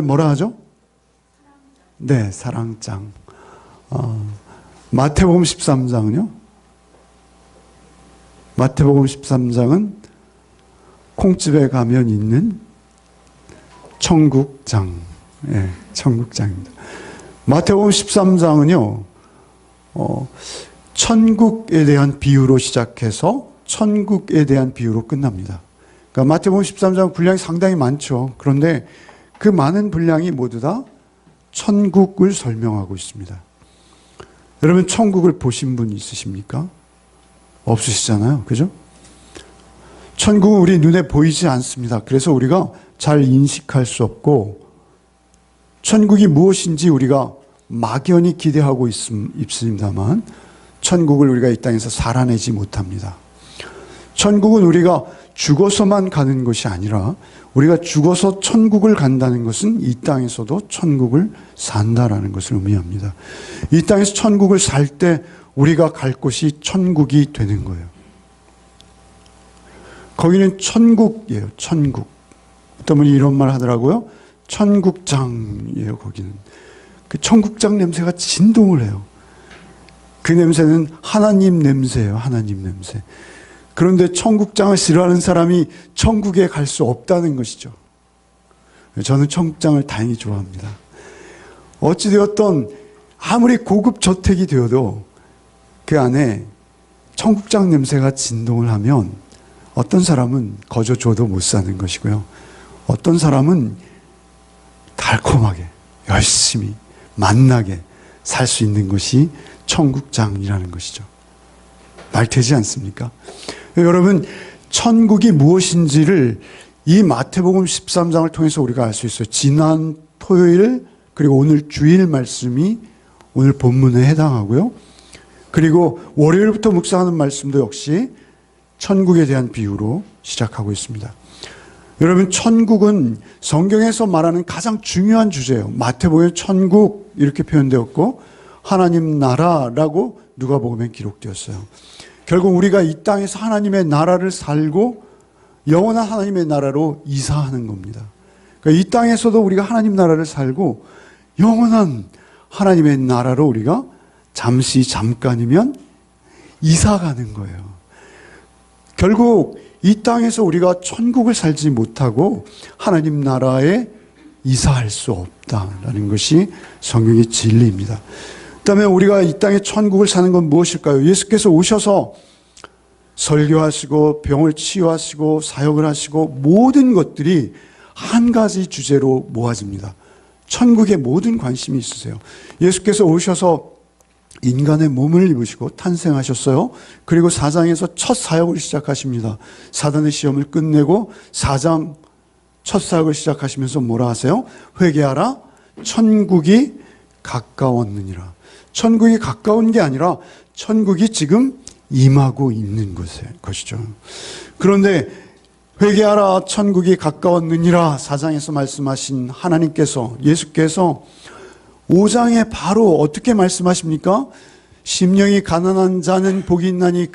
뭐라 하죠? 네, 사랑장. 마태복음 13장은요? 마태복음 13장은 콩집에 가면 있는 천국장. 예, 천국장입니다. 마태복음 13장은요, 천국에 대한 비유로 시작해서 천국에 대한 비유로 끝납니다. 그러니까 마태복음 13장 분량이 상당히 많죠. 그런데 그 많은 분량이 모두 다 천국을 설명하고 있습니다. 여러분, 천국을 보신 분 있으십니까? 없으시잖아요. 그죠? 천국은 우리 눈에 보이지 않습니다. 그래서 우리가 잘 인식할 수 없고, 천국이 무엇인지 우리가 막연히 기대하고 있습니다만, 천국을 우리가 이 땅에서 살아내지 못합니다. 천국은 우리가 죽어서만 가는 것이 아니라, 우리가 죽어서 천국을 간다는 것은 이 땅에서도 천국을 산다라는 것을 의미합니다. 이 땅에서 천국을 살 때 우리가 갈 곳이 천국이 되는 거예요. 거기는 천국이에요. 천국. 어떤 분이 이런 말 하더라고요. 천국장이에요. 거기는. 그 천국장 냄새가 진동을 해요. 그 냄새는 하나님 냄새예요. 하나님 냄새. 그런데 천국장을 싫어하는 사람이 천국에 갈 수 없다는 것이죠. 저는 천국장을 다행히 좋아합니다. 어찌되었던 아무리 고급 저택이 되어도 그 안에 천국장 냄새가 진동을 하면 어떤 사람은 거저 줘도 못 사는 것이고요. 어떤 사람은 달콤하게 열심히 만나게 살 수 있는 것이 천국장이라는 것이죠. 말 되지 않습니까? 여러분, 천국이 무엇인지를 이 마태복음 13장을 통해서 우리가 알 수 있어요. 지난 토요일 그리고 오늘 주일 말씀이 오늘 본문에 해당하고요. 그리고 월요일부터 묵상하는 말씀도 역시 천국에 대한 비유로 시작하고 있습니다. 여러분, 천국은 성경에서 말하는 가장 중요한 주제예요. 마태복음에 천국 이렇게 표현되었고, 하나님 나라라고 누가복음에 기록되었어요. 결국 우리가 이 땅에서 하나님의 나라를 살고 영원한 하나님의 나라로 이사하는 겁니다. 그러니까 이 땅에서도 우리가 하나님 나라를 살고 영원한 하나님의 나라로 우리가 잠깐이면 이사가는 거예요. 결국 이 땅에서 우리가 천국을 살지 못하고 하나님 나라에 이사할 수 없다라는 것이 성경의 진리입니다. 그다음에 우리가 이 땅에 천국을 사는 건 무엇일까요? 예수께서 오셔서 설교하시고 병을 치유하시고 사역을 하시고 모든 것들이 한 가지 주제로 모아집니다. 천국에 모든 관심이 있으세요. 예수께서 오셔서 인간의 몸을 입으시고 탄생하셨어요. 그리고 4장에서 첫 사역을 시작하십니다. 사단의 시험을 끝내고 4장 첫 사역을 시작하시면서 뭐라 하세요? 회개하라, 천국이 가까웠느니라. 천국이 가까운 게 아니라 천국이 지금 임하고 있는 것이죠. 그런데 회개하라, 천국이 가까웠느니라 4장에서 말씀하신 하나님께서, 예수께서 5장에 바로 어떻게 말씀하십니까? 심령이 가난한 자는 복이 있나니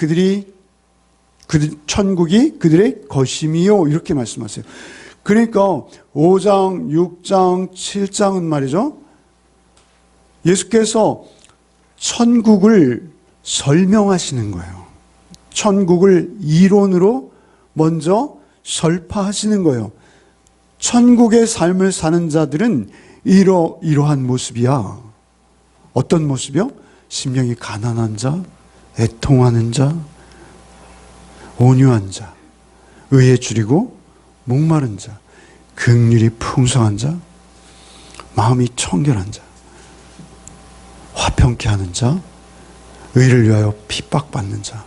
천국이 그들의 것임이요, 이렇게 말씀하세요. 그러니까 5장, 6장, 7장은 말이죠, 예수께서 천국을 설명하시는 거예요. 천국을 이론으로 먼저 설파하시는 거예요. 천국의 삶을 사는 자들은 이러한 모습이야. 어떤 모습이요? 심령이 가난한 자, 애통하는 자, 온유한 자, 의에 줄이고 목마른 자, 긍휼이 풍성한 자, 마음이 청결한 자, 화평케 하는 자, 의를 위하여 핍박받는 자,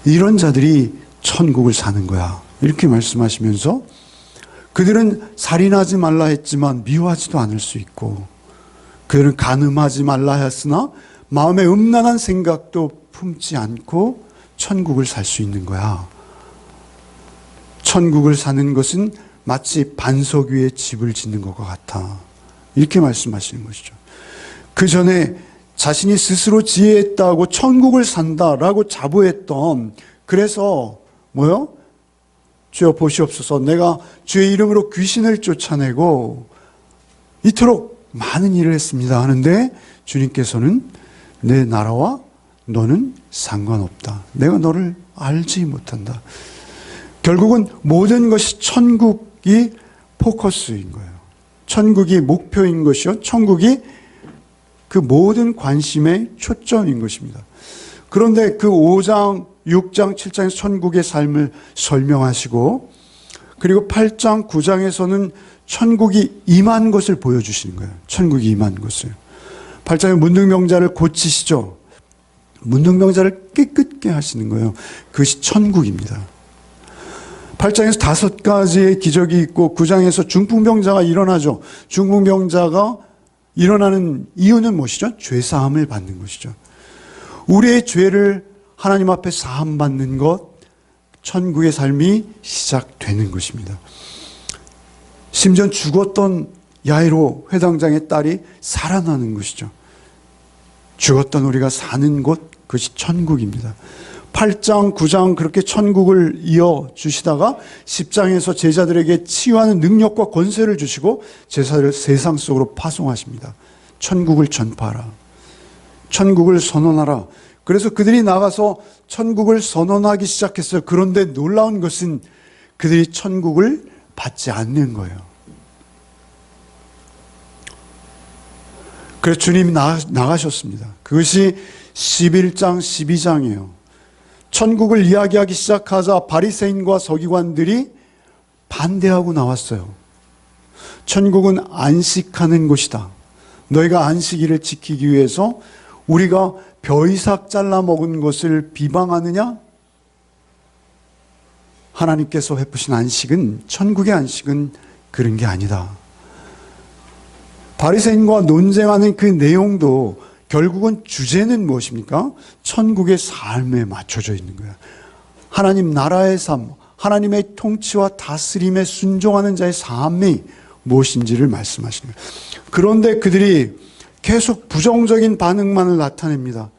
이런 자들이 천국을 사는 거야. 이렇게 말씀하시면서 그들은 살인하지 말라 했지만 미워하지도 않을 수 있고, 그들은 간음하지 말라 했으나 마음에 음란한 생각도 품지 않고 천국을 살 수 있는 거야. 천국을 사는 것은 마치 반석 위에 집을 짓는 것과 같아. 이렇게 말씀하시는 것이죠. 그 전에 자신이 스스로 지혜했다고 천국을 산다라고 자부했던, 그래서 뭐요? 주여 보시옵소서, 내가 주의 이름으로 귀신을 쫓아내고 이토록 많은 일을 했습니다 하는데 주님께서는 내 나라와 너는 상관없다. 내가 너를 알지 못한다. 결국은 모든 것이 천국이 포커스인 거예요. 천국이 목표인 것이요. 천국이 그 모든 관심의 초점인 것입니다. 그런데 그 5장, 6장, 7장에서 천국의 삶을 설명하시고 그리고 8장, 9장에서는 천국이 임한 것을 보여주시는 거예요. 천국이 임한 것을. 8장에 문둥병자를 고치시죠. 문둥병자를 깨끗게 하시는 거예요. 그것이 천국입니다. 8장에서 5가지의 기적이 있고 9장에서 중풍병자가 일어나죠. 중풍병자가 일어나는 이유는 무엇이죠? 죄사함을 받는 것이죠. 우리의 죄를 하나님 앞에 사함받는 것, 천국의 삶이 시작되는 것입니다. 심지어 죽었던 야이로 회당장의 딸이 살아나는 것이죠. 죽었던 우리가 사는 곳, 그것이 천국입니다. 8장, 9장 그렇게 천국을 이어주시다가 10장에서 제자들에게 치유하는 능력과 권세를 주시고 제자들을 세상 속으로 파송하십니다. 천국을 전파하라. 천국을 선언하라. 그래서 그들이 나가서 천국을 선언하기 시작했어요. 그런데 놀라운 것은 그들이 천국을 받지 않는 거예요. 그래서 주님이 나가셨습니다. 그것이 11장, 12장이에요. 천국을 이야기하기 시작하자 바리새인과 서기관들이 반대하고 나왔어요. 천국은 안식하는 곳이다. 너희가 안식일을 지키기 위해서 우리가 벼이삭 잘라 먹은 것을 비방하느냐? 하나님께서 베푸신 안식은, 천국의 안식은 그런 게 아니다. 바리새인과 논쟁하는 그 내용도 결국은 주제는 무엇입니까? 천국의 삶에 맞춰져 있는 거예요. 하나님 나라의 삶, 하나님의 통치와 다스림에 순종하는 자의 삶이 무엇인지를 말씀하시는 거예요. 그런데 그들이 계속 부정적인 반응만을 나타냅니다.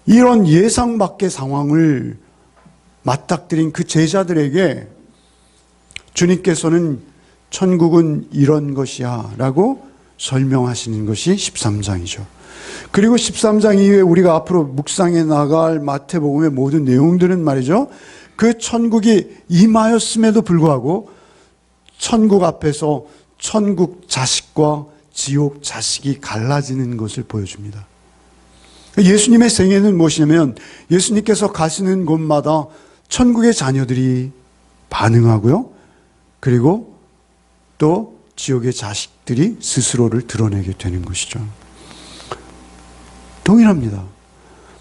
이런 예상 밖의 상황을 맞닥뜨린 그 제자들에게 주님께서는 천국은 이런 것이야 라고 설명하시는 것이 13장이죠. 그리고 13장 이후에 우리가 앞으로 묵상해 나갈 마태복음의 모든 내용들은 말이죠. 그 천국이 임하였음에도 불구하고 천국 앞에서 천국 자식과 지옥 자식이 갈라지는 것을 보여줍니다. 예수님의 생애는 무엇이냐면 예수님께서 가시는 곳마다 천국의 자녀들이 반응하고요. 그리고 또 지옥의 자식들이 스스로를 드러내게 되는 것이죠. 동일합니다.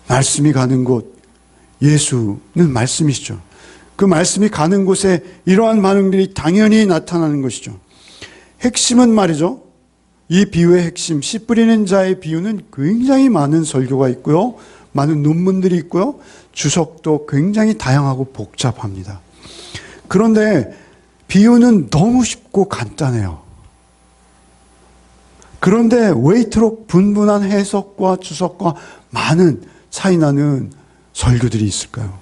말씀이 가는 곳, 예수는 말씀이시죠. 그 말씀이 가는 곳에 이러한 반응들이 당연히 나타나는 것이죠. 핵심은 말이죠. 이 비유의 핵심, 씨 뿌리는 자의 비유는 굉장히 많은 설교가 있고요. 많은 논문들이 있고요. 주석도 굉장히 다양하고 복잡합니다. 그런데 비유는 너무 쉽고 간단해요. 그런데 왜 이토록 분분한 해석과 주석과 많은 차이 나는 설교들이 있을까요?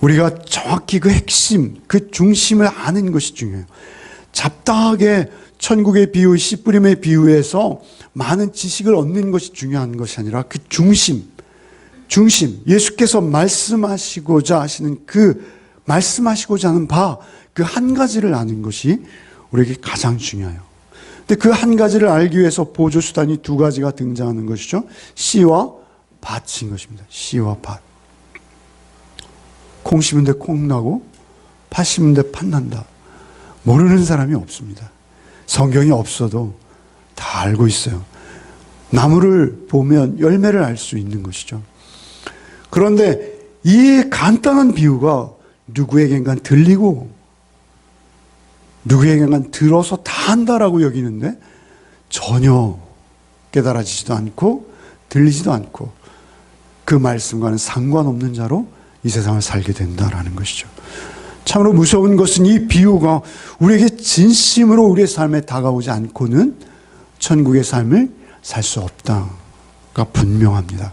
우리가 정확히 그 핵심, 그 중심을 아는 것이 중요해요. 잡다하게 천국의 비유, 씨 뿌림의 비유에서 많은 지식을 얻는 것이 중요한 것이 아니라 그 중심, 예수께서 말씀하시고자 하시는 말씀하시고자 하는 바, 그 한 가지를 아는 것이 우리에게 가장 중요해요. 근데 그 한 가지를 알기 위해서 보조수단이 두 가지가 등장하는 것이죠. 씨와 밭인 것입니다. 씨와 밭. 콩 심은 데 콩 나고 팥 심은 데 팥 난다. 모르는 사람이 없습니다. 성경이 없어도 다 알고 있어요. 나무를 보면 열매를 알 수 있는 것이죠. 그런데 이 간단한 비유가 누구에겐간 들리고 누구에겐간 들어서 다 한다라고 여기는데 전혀 깨달아지지도 않고 들리지도 않고 그 말씀과는 상관없는 자로 이 세상을 살게 된다라는 것이죠. 참으로 무서운 것은 이 비유가 우리에게 진심으로 우리의 삶에 다가오지 않고는 천국의 삶을 살 수 없다가 분명합니다.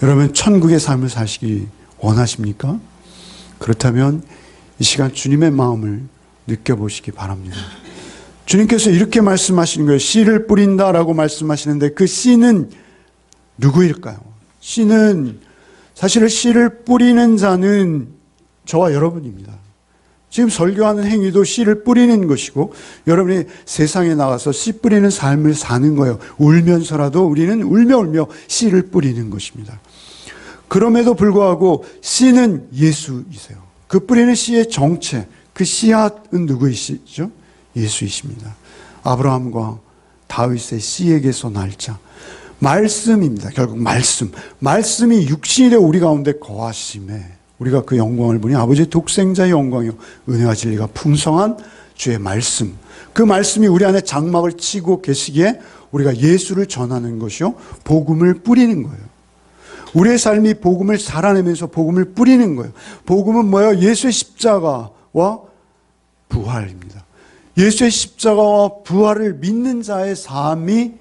여러분, 천국의 삶을 사시기 원하십니까? 그렇다면 이 시간 주님의 마음을 느껴보시기 바랍니다. 주님께서 이렇게 말씀하시는 거예요. 씨를 뿌린다라고 말씀하시는데 그 씨는 누구일까요? 씨는 사실 씨를 뿌리는 자는 저와 여러분입니다. 지금 설교하는 행위도 씨를 뿌리는 것이고 여러분이 세상에 나가서 씨 뿌리는 삶을 사는 거예요. 울면서라도 우리는 울며 씨를 뿌리는 것입니다. 그럼에도 불구하고 씨는 예수이세요. 그 뿌리는 씨의 정체, 그 씨앗은 누구이시죠? 예수이십니다. 아브라함과 다윗의 씨에게서 날 자. 말씀입니다. 결국 말씀이 육신이 되어 우리 가운데 거하심에 우리가 그 영광을 보니 아버지의 독생자의 영광이요 은혜와 진리가 풍성한 주의 말씀. 그 말씀이 우리 안에 장막을 치고 계시기에 우리가 예수를 전하는 것이요 복음을 뿌리는 거예요. 우리의 삶이 복음을 살아내면서 복음을 뿌리는 거예요. 복음은 뭐예요? 예수의 십자가와 부활입니다. 예수의 십자가와 부활을 믿는 자의 삶이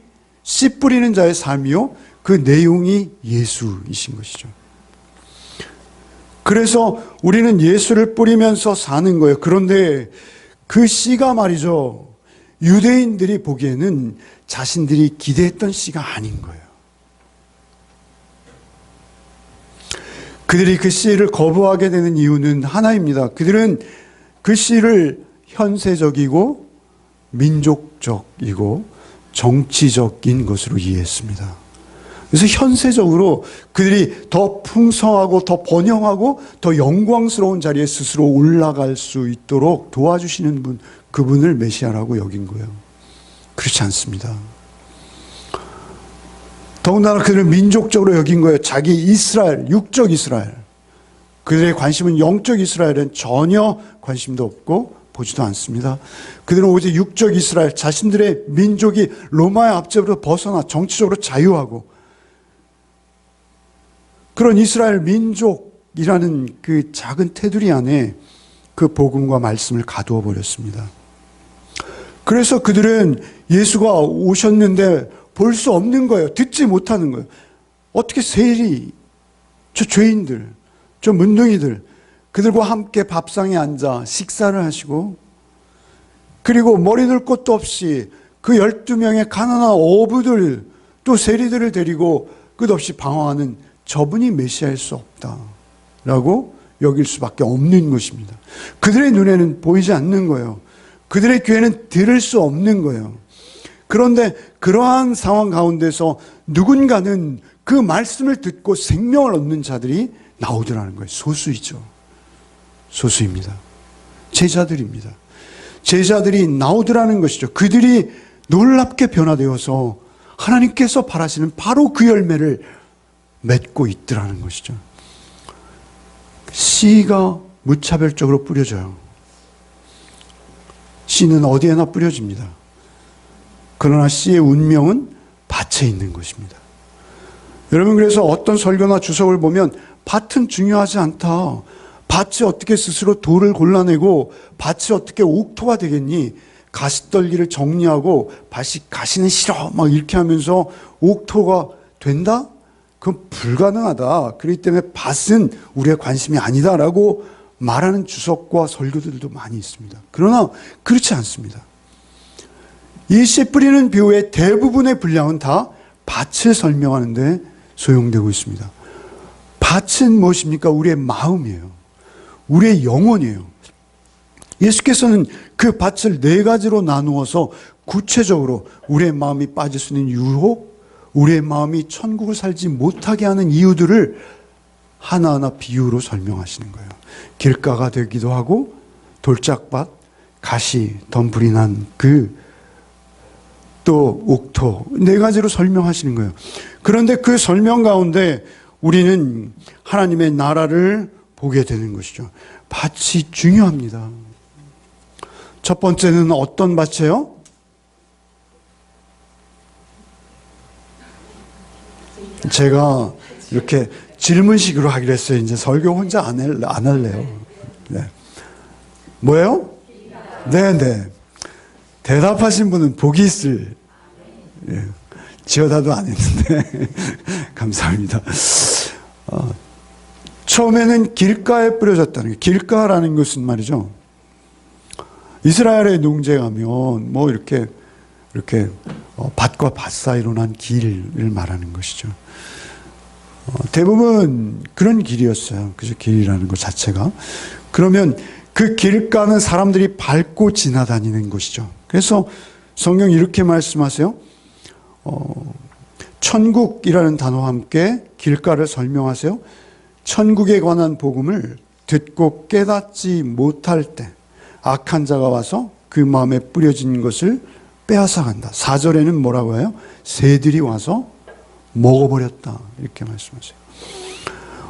씨 뿌리는 자의 삶이요 그 내용이 예수이신 것이죠. 그래서 우리는 예수를 뿌리면서 사는 거예요. 그런데 그 씨가 말이죠. 유대인들이 보기에는 자신들이 기대했던 씨가 아닌 거예요. 그들이 그 씨를 거부하게 되는 이유는 하나입니다. 그들은 그 씨를 현세적이고 민족적이고 정치적인 것으로 이해했습니다. 그래서 현세적으로 그들이 더 풍성하고 더 번영하고 더 영광스러운 자리에 스스로 올라갈 수 있도록 도와주시는 분, 그분을 메시아라고 여긴 거예요. 그렇지 않습니다. 더군다나 그들은 민족적으로 여긴 거예요. 자기 이스라엘, 육적 이스라엘. 그들의 관심은 영적 이스라엘은 전혀 관심도 없고 보지도 않습니다. 그들은 오직 육적 이스라엘, 자신들의 민족이 로마의 압제로부터 벗어나 정치적으로 자유하고 그런 이스라엘 민족이라는 그 작은 테두리 안에 그 복음과 말씀을 가두어 버렸습니다. 그래서 그들은 예수가 오셨는데 볼 수 없는 거예요. 듣지 못하는 거예요. 어떻게 세리, 저 죄인들, 저 문둥이들, 그들과 함께 밥상에 앉아 식사를 하시고 그리고 머리 넣을 곳도 없이 그 12명의 가난한 어부들 또 세리들을 데리고 끝없이 방황하는 저분이 메시아일 수 없다라고 여길 수밖에 없는 것입니다. 그들의 눈에는 보이지 않는 거예요. 그들의 귀에는 들을 수 없는 거예요. 그런데 그러한 상황 가운데서 누군가는 그 말씀을 듣고 생명을 얻는 자들이 나오더라는 거예요. 소수이죠. 소수입니다. 제자들입니다. 제자들이 나오더라는 것이죠. 그들이 놀랍게 변화되어서 하나님께서 바라시는 바로 그 열매를 맺고 있더라는 것이죠. 씨가 무차별적으로 뿌려져요. 씨는 어디에나 뿌려집니다. 그러나 씨의 운명은 밭에 있는 것입니다. 여러분, 그래서 어떤 설교나 주석을 보면 밭은 중요하지 않다. 밭이 어떻게 스스로 돌을 골라내고 밭이 어떻게 옥토가 되겠니? 가시떨기를 정리하고 가시는 싫어 막 이렇게 하면서 옥토가 된다? 그건 불가능하다. 그렇기 때문에 밭은 우리의 관심이 아니다라고 말하는 주석과 설교들도 많이 있습니다. 그러나 그렇지 않습니다. 이 씨 뿌리는 비유의 대부분의 분량은 다 밭을 설명하는데 소용되고 있습니다. 밭은 무엇입니까? 우리의 마음이에요. 우리의 영혼이에요. 예수께서는 그 밭을 4가지로 나누어서 구체적으로 우리의 마음이 빠질 수 있는 유혹, 우리의 마음이 천국을 살지 못하게 하는 이유들을 하나하나 비유로 설명하시는 거예요. 길가가 되기도 하고 돌짝밭, 가시, 덤불이 난 또 옥토 4가지로 설명하시는 거예요. 그런데 그 설명 가운데 우리는 하나님의 나라를 보게 되는 것이죠. 밭이 중요합니다. 첫 번째는 어떤 밭이에요? 제가 이렇게 질문식으로 하기로 했어요. 이제 설교 혼자 안 할래요. 네. 뭐예요? 네. 대답하신 분은 복이 있을. 예. 지어다도 안 했는데 감사합니다. 처음에는 길가에 뿌려졌다는 게, 길가라는 것은 말이죠. 이스라엘의 농지에 가면 뭐 이렇게 밭과 밭 사이로 난 길을 말하는 것이죠. 대부분 그런 길이었어요. 그죠? 길이라는 것 자체가. 그러면 그 길가는 사람들이 밟고 지나다니는 곳이죠. 그래서 성경이 이렇게 말씀하세요. 천국이라는 단어와 함께 길가를 설명하세요. 천국에 관한 복음을 듣고 깨닫지 못할 때 악한 자가 와서 그 마음에 뿌려진 것을 빼앗아간다. 4절에는 뭐라고 해요? 새들이 와서 먹어버렸다. 이렇게 말씀하세요.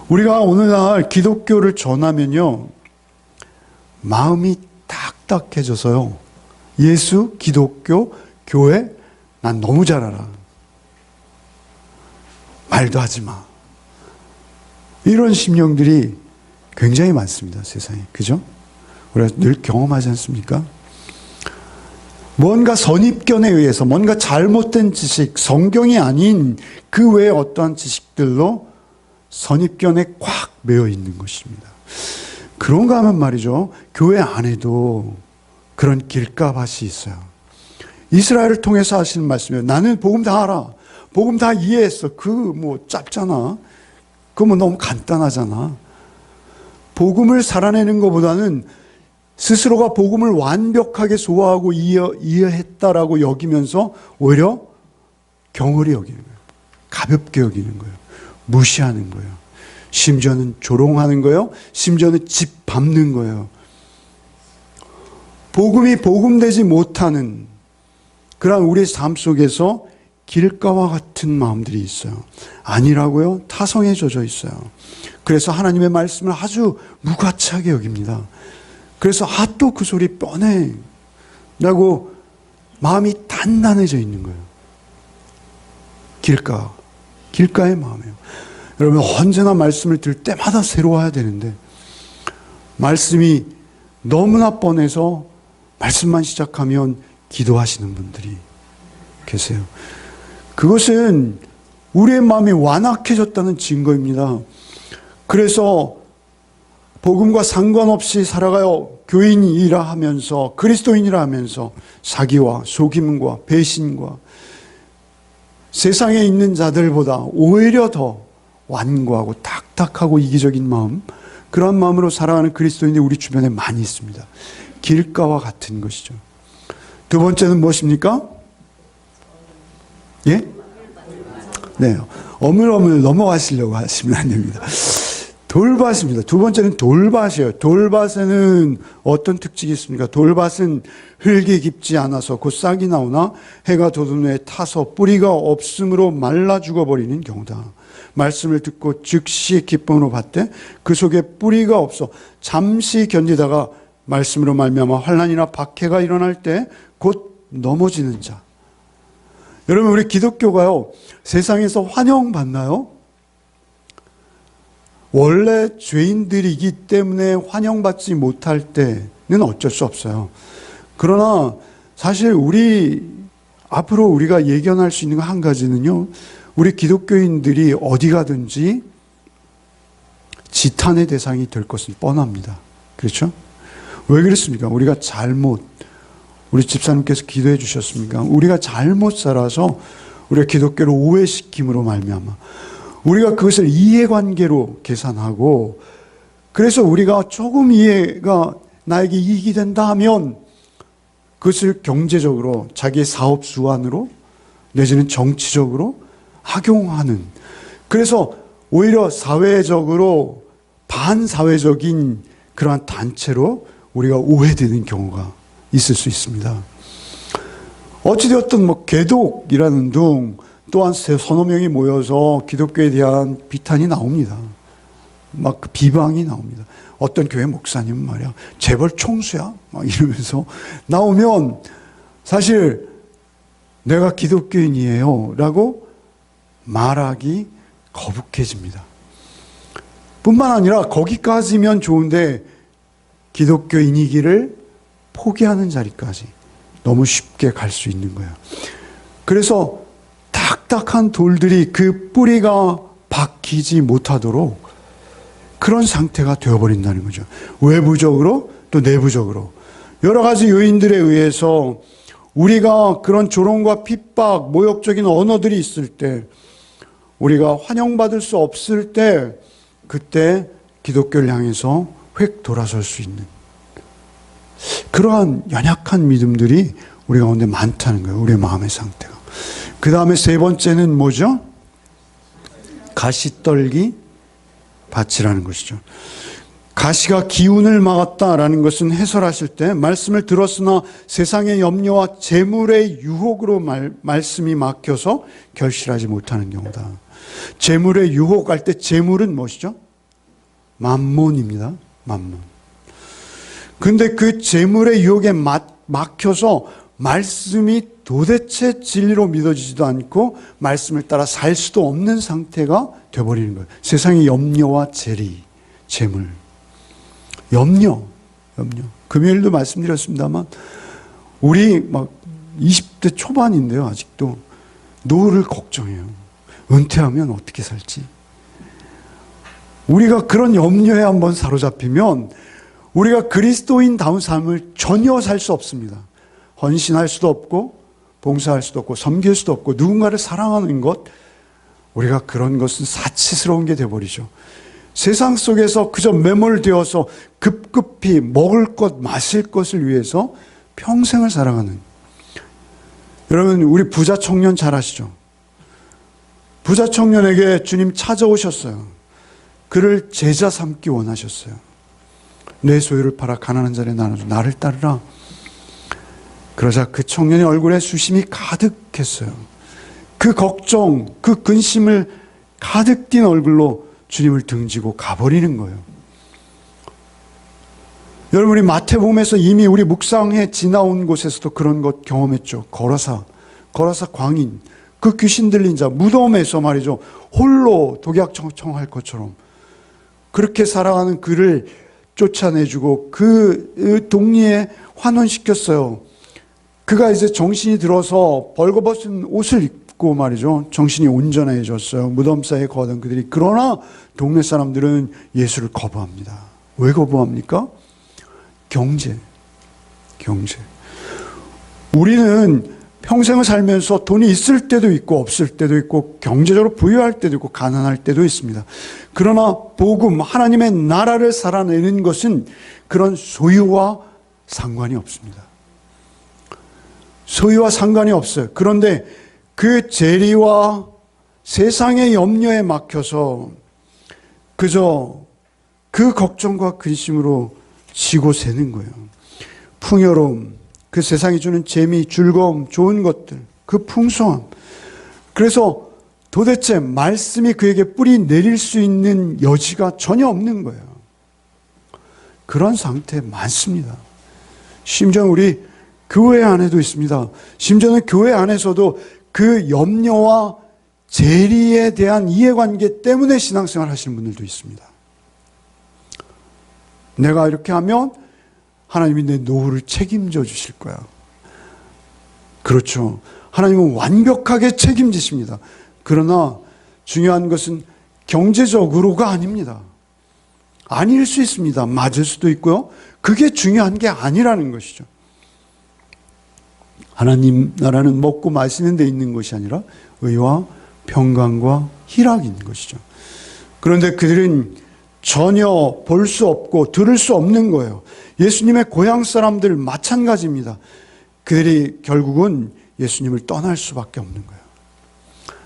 우리가 오늘날 기독교를 전하면요, 마음이 딱딱해져서요, 예수, 기독교, 교회, 난 너무 잘 알아. 말도 하지 마. 이런 심령들이 굉장히 많습니다, 세상에. 그죠? 우리가 늘 경험하지 않습니까? 뭔가 선입견에 의해서 뭔가 잘못된 지식, 성경이 아닌 그 외의 어떠한 지식들로 선입견에 꽉 매여 있는 것입니다. 그런가 하면 말이죠, 교회 안에도 그런 길가밭이 있어요. 이스라엘을 통해서 하시는 말씀이에요. 나는 복음 다 알아. 복음 다 이해했어. 짧잖아. 그거 너무 간단하잖아. 복음을 살아내는 것보다는 스스로가 복음을 완벽하게 소화하고 이해했다라고 여기면서 오히려 경홀히 여기는 거예요. 가볍게 여기는 거예요. 무시하는 거예요. 심지어는 조롱하는 거예요. 심지어는 집 밟는 거예요. 복음이 복음되지 못하는 그런 우리의 삶 속에서 길가와 같은 마음들이 있어요. 아니라고요? 타성에 젖어 있어요. 그래서 하나님의 말씀을 아주 무가치하게 여깁니다. 그래서 또 그 소리 뻔해 라고 마음이 단단해져 있는 거예요. 길가의 마음이에요. 여러분, 언제나 말씀을 들을 때마다 새로워야 되는데 말씀이 너무나 뻔해서 말씀만 시작하면 기도하시는 분들이 계세요. 그것은 우리의 마음이 완악해졌다는 증거입니다. 그래서 복음과 상관없이 살아가요. 교인이라 하면서, 그리스도인이라 하면서 사기와 속임과 배신과 세상에 있는 자들보다 오히려 더 완고하고 딱딱하고 이기적인 마음, 그런 마음으로 살아가는 그리스도인이 우리 주변에 많이 있습니다. 길가와 같은 것이죠. 두 번째는 무엇입니까? 예? 네. 어물어물 넘어가시려고 하시면 안 됩니다. 돌밭입니다. 두 번째는 돌밭이에요. 돌밭에는 어떤 특징이 있습니까? 돌밭은 흙이 깊지 않아서 곧 싹이 나오나 해가 돋은 후에 타서 뿌리가 없으므로 말라 죽어버리는 경우다. 말씀을 듣고 즉시 기쁨으로 받되 그 속에 뿌리가 없어 잠시 견디다가 말씀으로 말미암아 환난이나 박해가 일어날 때 곧 넘어지는 자. 여러분, 우리 기독교가요, 세상에서 환영받나요? 원래 죄인들이기 때문에 환영받지 못할 때는 어쩔 수 없어요. 그러나 사실 앞으로 우리가 예견할 수 있는 한 가지는요, 우리 기독교인들이 어디 가든지 지탄의 대상이 될 것은 뻔합니다. 그렇죠? 왜 그렇습니까? 우리 집사님께서 기도해 주셨습니까? 우리가 잘못 살아서 우리가 기독교를 오해시킴으로 말미암아 우리가 그것을 이해관계로 계산하고, 그래서 우리가 조금 이해가 나에게 이익이 된다 하면 그것을 경제적으로 자기의 사업 수완으로 내지는 정치적으로 악용하는, 그래서 오히려 사회적으로 반사회적인 그러한 단체로 우리가 오해되는 경우가 있을 수 있습니다. 어찌되었든 개독이라는 등 또한 서너 명이 모여서 기독교에 대한 비탄이 나옵니다. 비방이 나옵니다. 어떤 교회 목사님은 말이야, 재벌 총수야? 이러면서 나오면 사실 내가 기독교인이에요 라고 말하기 거북해집니다. 뿐만 아니라 거기까지면 좋은데 기독교인이기를 포기하는 자리까지 너무 쉽게 갈 수 있는 거예요. 그래서 딱딱한 돌들이 그 뿌리가 박히지 못하도록 그런 상태가 되어버린다는 거죠. 외부적으로 또 내부적으로. 여러 가지 요인들에 의해서 우리가 그런 조롱과 핍박, 모욕적인 언어들이 있을 때, 우리가 환영받을 수 없을 때, 그때 기독교를 향해서 획 돌아설 수 있는 그러한 연약한 믿음들이 우리 가운데 많다는 거예요. 우리의 마음의 상태가. 그 다음에 세 번째는 뭐죠? 가시떨기 밭이라는 것이죠. 가시가 기운을 막았다라는 것은 해설하실 때 말씀을 들었으나 세상의 염려와 재물의 유혹으로 말씀이 막혀서 결실하지 못하는 경우다. 재물의 유혹할 때 재물은 무엇이죠? 만몬입니다. 만몬. 근데 그 재물의 유혹에 막혀서 말씀이 도대체 진리로 믿어지지도 않고 말씀을 따라 살 수도 없는 상태가 되어버리는 거예요. 세상의 염려와 재물. 염려. 금요일도 말씀드렸습니다만 우리 막 20대 초반인데요. 아직도 노후를 걱정해요. 은퇴하면 어떻게 살지? 우리가 그런 염려에 한번 사로잡히면 우리가 그리스도인다운 삶을 전혀 살 수 없습니다. 헌신할 수도 없고 봉사할 수도 없고 섬길 수도 없고 누군가를 사랑하는 것, 우리가 그런 것은 사치스러운 게 되어버리죠. 세상 속에서 그저 매몰되어서 급급히 먹을 것, 마실 것을 위해서 평생을 살아가는. 여러분, 우리 부자 청년 잘 아시죠? 부자 청년에게 주님 찾아오셨어요. 그를 제자 삼기 원하셨어요. 내 소유를 팔아 가난한 자리에 나눠줘. 나를 따르라. 그러자 그 청년의 얼굴에 수심이 가득했어요. 그 걱정, 그 근심을 가득 띤 얼굴로 주님을 등지고 가버리는 거예요. 여러분, 우리 마태복음에서 이미 우리 묵상해 지나온 곳에서도 그런 것 경험했죠. 거라사 광인, 그 귀신 들린 자, 무덤에서 말이죠. 홀로 독약 청할 것처럼 그렇게 살아가는 그를 쫓아내주고 그 동리에 환원시켰어요. 그가 이제 정신이 들어서 벌거벗은 옷을 입고 말이죠. 정신이 온전해졌어요. 무덤 사이에 거하던 그들이. 그러나 동네 사람들은 예수를 거부합니다. 왜 거부합니까? 경제. 우리는 평생을 살면서 돈이 있을 때도 있고 없을 때도 있고 경제적으로 부유할 때도 있고 가난할 때도 있습니다. 그러나 복음, 하나님의 나라를 살아내는 것은 그런 소유와 상관이 없습니다. 소유와 상관이 없어요. 그런데 그 재리와 세상의 염려에 막혀서 그저 그 걱정과 근심으로 지고 새는 거예요. 풍요로움, 그 세상이 주는 재미, 즐거움, 좋은 것들, 그 풍성함. 그래서 도대체 말씀이 그에게 뿌리 내릴 수 있는 여지가 전혀 없는 거예요. 그런 상태 많습니다. 심지어 우리 교회 안에도 있습니다. 심지어는 교회 안에서도 그 염려와 재리에 대한 이해관계 때문에 신앙생활 하시는 분들도 있습니다. 내가 이렇게 하면 하나님이 내 노후를 책임져 주실 거야. 그렇죠. 하나님은 완벽하게 책임지십니다. 그러나 중요한 것은 경제적으로가 아닙니다. 아닐 수 있습니다. 맞을 수도 있고요. 그게 중요한 게 아니라는 것이죠. 하나님 나라는 먹고 마시는 데 있는 것이 아니라 의와 평강과 희락인 것이죠. 그런데 그들은 전혀 볼 수 없고 들을 수 없는 거예요. 예수님의 고향 사람들 마찬가지입니다. 그들이 결국은 예수님을 떠날 수밖에 없는 거예요.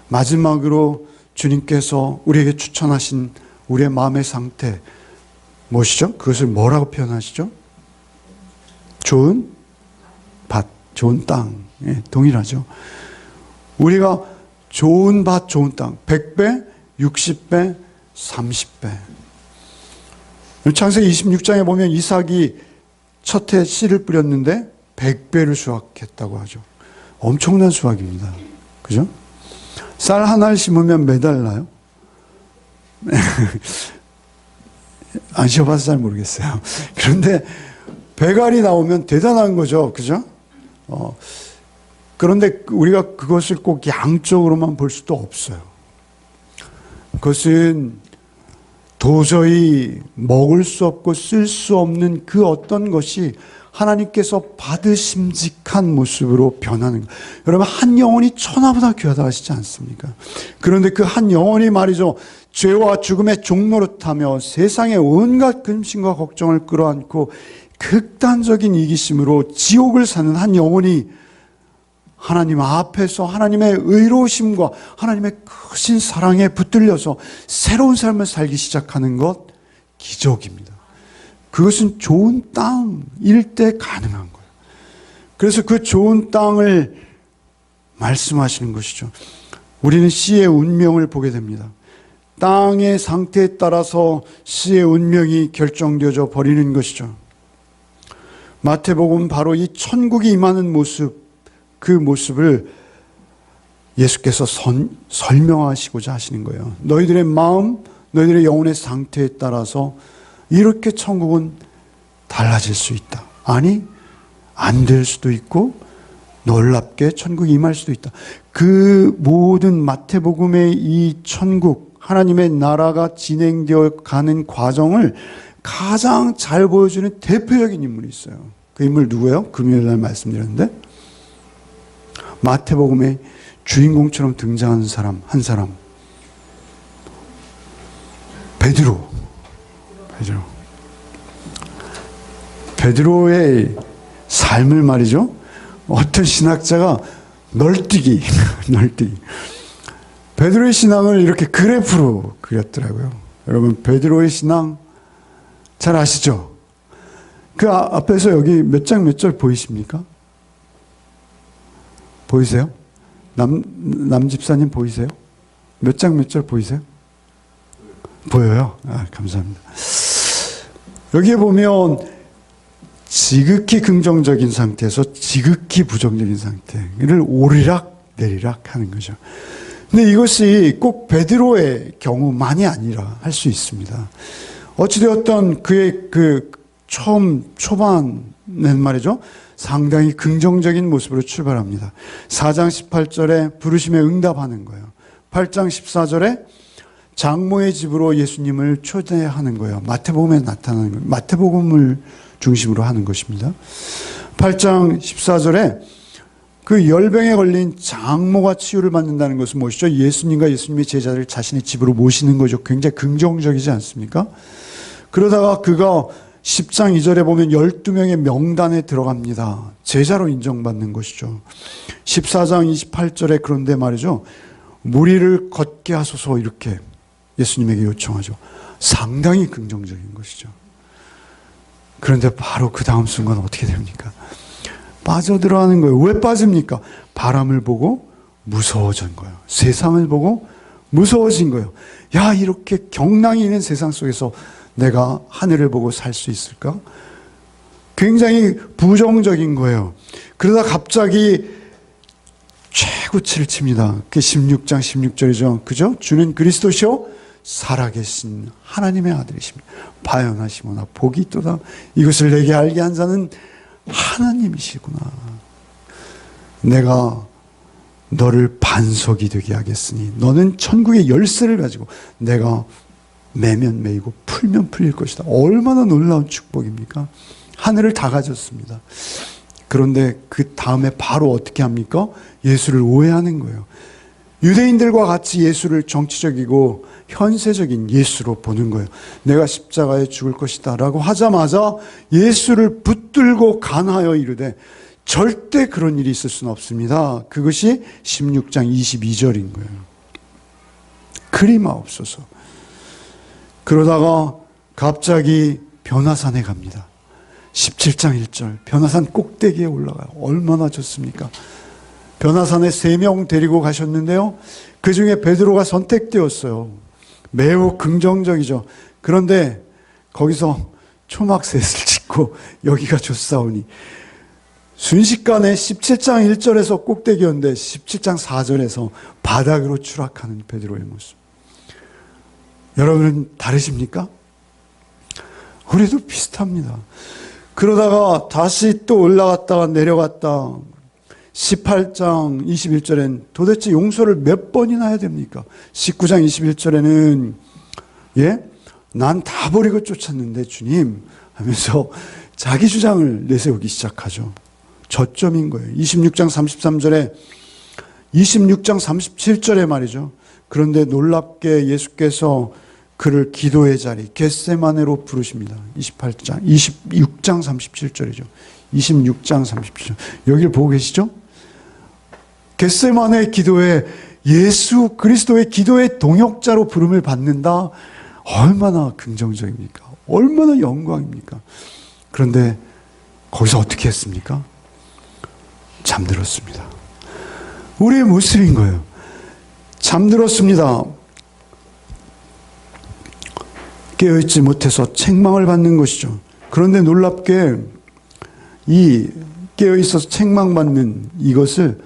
마지막으로 주님께서 우리에게 추천하신 우리의 마음의 상태 무엇이죠? 그것을 뭐라고 표현하시죠? 좋은 밭, 좋은 땅. 예, 동일하죠. 우리가 좋은 밭, 좋은 땅 100배, 60배, 30배. 창세기 26장에 보면 이삭이 첫 해 씨를 뿌렸는데 100배를 수확했다고 하죠. 엄청난 수확입니다. 그죠? 쌀 하나를 심으면 매달 나요? 안 쉬어봐서 잘 모르겠어요. 그런데 배갈이 나오면 대단한 거죠. 그죠? 그런데 우리가 그것을 꼭 양적으로만 볼 수도 없어요. 그것은 도저히 먹을 수 없고 쓸 수 없는 그 어떤 것이 하나님께서 받으심직한 모습으로 변하는 거예요. 여러분, 한 영혼이 천하보다 귀하다 하시지 않습니까? 그런데 그 한 영혼이 말이죠, 죄와 죽음의 종노릇하며 세상의 온갖 근심과 걱정을 끌어안고 극단적인 이기심으로 지옥을 사는 한 영혼이 하나님 앞에서 하나님의 의로우심과 하나님의 크신 사랑에 붙들려서 새로운 삶을 살기 시작하는 것, 기적입니다. 그것은 좋은 땅일 때 가능한 거예요. 그래서 그 좋은 땅을 말씀하시는 것이죠. 우리는 씨의 운명을 보게 됩니다. 땅의 상태에 따라서 씨의 운명이 결정되어져 버리는 것이죠. 마태복음 바로 이 천국이 임하는 모습, 그 모습을 예수께서 설명하시고자 하시는 거예요. 너희들의 마음, 너희들의 영혼의 상태에 따라서 이렇게 천국은 달라질 수 있다. 아니, 안 될 수도 있고 놀랍게 천국이 임할 수도 있다. 그 모든 마태복음의 이 천국, 하나님의 나라가 진행되어 가는 과정을 가장 잘 보여주는 대표적인 인물이 있어요. 그 인물 누구예요? 금요일날 말씀드렸는데 마태복음의 주인공처럼 등장하는 사람, 한 사람, 베드로의 삶을 말이죠, 어떤 신학자가 널뛰기 베드로의 신앙을 이렇게 그래프로 그렸더라고요. 여러분, 베드로의 신앙 잘 아시죠? 그 앞에서 여기 몇 장 몇 절 보이십니까? 보이세요? 남 집사님 보이세요? 몇 장 몇 절 보이세요? 보여요? 아, 감사합니다. 여기에 보면 지극히 긍정적인 상태에서 지극히 부정적인 상태를 오르락 내리락 하는 거죠. 근데 이것이 꼭 베드로의 경우만이 아니라 할 수 있습니다. 어찌되었던 그의 그 초반엔 말이죠, 상당히 긍정적인 모습으로 출발합니다. 4장 18절에 부르심에 응답하는 거예요. 8장 14절에 장모의 집으로 예수님을 초대하는 거예요. 마태복음에 나타나는 거예요. 마태복음을 중심으로 하는 것입니다. 8장 14절에 그 열병에 걸린 장모가 치유를 받는다는 것은 무엇이죠? 예수님과 예수님의 제자들을 자신의 집으로 모시는 거죠. 굉장히 긍정적이지 않습니까? 그러다가 그가 10장 2절에 보면 12명의 명단에 들어갑니다. 제자로 인정받는 것이죠. 14장 28절에 그런데 말이죠, 무리를 걷게 하소서 이렇게 예수님에게 요청하죠. 상당히 긍정적인 것이죠. 그런데 바로 그 다음 순간 어떻게 됩니까? 빠져들어가는 거예요. 왜 빠집니까? 바람을 보고 무서워진 거예요. 세상을 보고 무서워진 거예요. 야, 이렇게 경랑이 있는 세상 속에서 내가 하늘을 보고 살 수 있을까? 굉장히 부정적인 거예요. 그러다 갑자기 최고치를 칩니다. 그게 16장 16절이죠. 그죠? 주는 그리스도시요 살아계신 하나님의 아들이십니다. 바연하시구나. 복이 있도다. 이것을 내게 알게 한 자는 하나님이시구나. 내가 너를 반석이 되게 하겠으니 너는 천국의 열쇠를 가지고 내가 매면 매이고 풀면 풀릴 것이다. 얼마나 놀라운 축복입니까? 하늘을 다 가졌습니다. 그런데 그 다음에 바로 어떻게 합니까? 예수를 오해하는 거예요. 유대인들과 같이 예수를 정치적이고 현세적인 예수로 보는 거예요. 내가 십자가에 죽을 것이다 라고 하자마자 예수를 붙들고 간하여 이르되 절대 그런 일이 있을 수는 없습니다. 그것이 16장 22절인 거예요. 그리마옵소서. 그러다가 갑자기 변화산에 갑니다. 17장 1절 변화산 꼭대기에 올라가요. 얼마나 좋습니까? 변화산에 3명 데리고 가셨는데요, 그 중에 베드로가 선택되었어요. 매우 긍정적이죠. 그런데 거기서 초막셋을 짓고 여기가 좋사오니 순식간에 17장 1절에서 꼭대기였는데 17장 4절에서 바닥으로 추락하는 베드로의 모습. 여러분은 다르십니까? 우리도 비슷합니다. 그러다가 다시 또 올라갔다가 내려갔다. 18장 21절엔 도대체 용서를 몇 번이나 해야 됩니까? 19장 21절에는 난 다 버리고 쫓았는데 주님 하면서 자기 주장을 내세우기 시작하죠. 저점인 거예요. 26장 33절에 26장 37절에 말이죠. 그런데 놀랍게 예수께서 그를 기도의 자리 겟세마네로 부르십니다. 26장 37절이죠. 26장 37절. 여기를 보고 계시죠? 겟세마네 기도에 예수 그리스도의 기도의 동역자로 부름을 받는다. 얼마나 긍정적입니까? 얼마나 영광입니까? 그런데 거기서 어떻게 했습니까? 잠들었습니다. 우리의 모습인 거예요. 잠들었습니다. 깨어있지 못해서 책망을 받는 것이죠. 그런데 놀랍게 이 깨어있어서 책망받는 이것을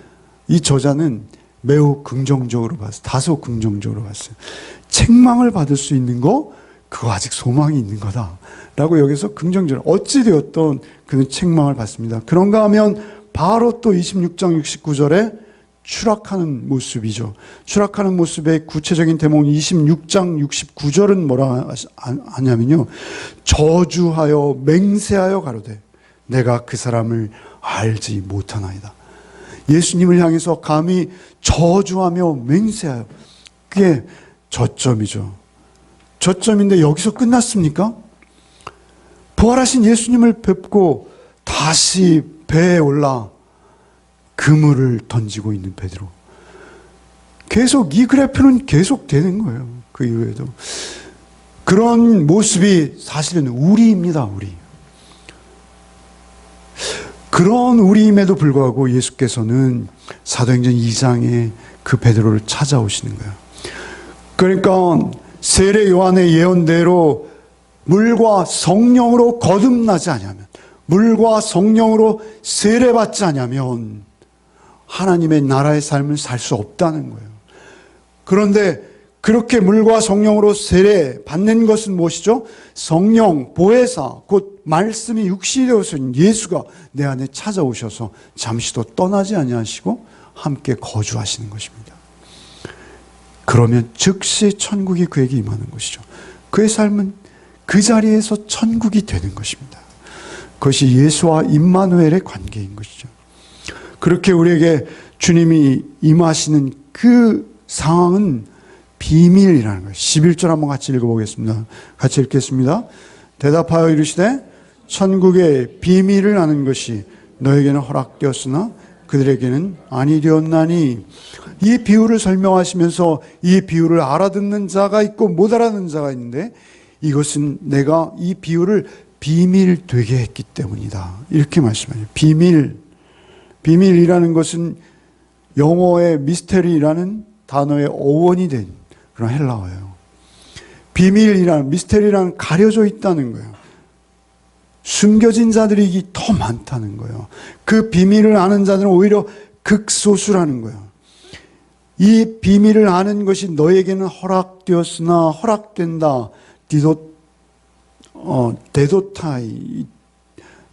이 저자는 매우 긍정적으로 봤어요. 다소 긍정적으로 봤어요. 책망을 받을 수 있는 거, 그거 아직 소망이 있는 거다. 라고 여기서 긍정적으로, 어찌되었던 그는 책망을 받습니다. 그런가 하면 바로 또 26장 69절에 추락하는 모습이죠. 추락하는 모습의 구체적인 대목은 26장 69절은 뭐라 하냐면요. 저주하여 맹세하여 가로되 내가 그 사람을 알지 못하나이다. 예수님을 향해서 감히 저주하며 맹세하여, 그게 저점이죠. 저점인데 여기서 끝났습니까? 부활하신 예수님을 뵙고 다시 배에 올라 그물을 던지고 있는 베드로. 계속 이 그래프는 계속 되는 거예요. 그 이후에도. 그런 모습이 사실은 우리입니다. 우리. 그런 우리임에도 불구하고 예수께서는 사도행전 2장에 그 베드로를 찾아오시는 거예요. 그러니까 세례 요한의 예언대로 물과 성령으로 거듭나지 않으면, 물과 성령으로 세례받지 않으면 하나님의 나라의 삶을 살 수 없다는 거예요. 그런데 그렇게 물과 성령으로 세례 받는 것은 무엇이죠? 성령, 보혜사, 곧 말씀이 육신이 되어서 예수가 내 안에 찾아오셔서 잠시도 떠나지 아니하시고 함께 거주하시는 것입니다. 그러면 즉시 천국이 그에게 임하는 것이죠. 그의 삶은 그 자리에서 천국이 되는 것입니다. 그것이 예수와 임마누엘의 관계인 것이죠. 그렇게 우리에게 주님이 임하시는 그 상황은 비밀이라는 거예요. 11절 한번 같이 읽어보겠습니다. 같이 읽겠습니다. 대답하여 이르시되 천국의 비밀을 아는 것이 너에게는 허락되었으나 그들에게는 아니 되었나니. 이 비유를 설명하시면서 이 비유를 알아듣는 자가 있고 못 알아듣는 자가 있는데, 이것은 내가 이 비유를 비밀 되게 했기 때문이다. 이렇게 말씀하죠. 비밀이라는 것은 영어의 미스테리라는 단어의 어원이 된 그런 헬라어예요. 비밀이라는, 미스테리라는 가려져 있다는 거예요. 숨겨진 자들이 더 많다는 거예요. 그 비밀을 아는 자들은 오히려 극소수라는 거예요. 이 비밀을 아는 것이 너에게는 허락되었으나, 허락된다. 데도타이,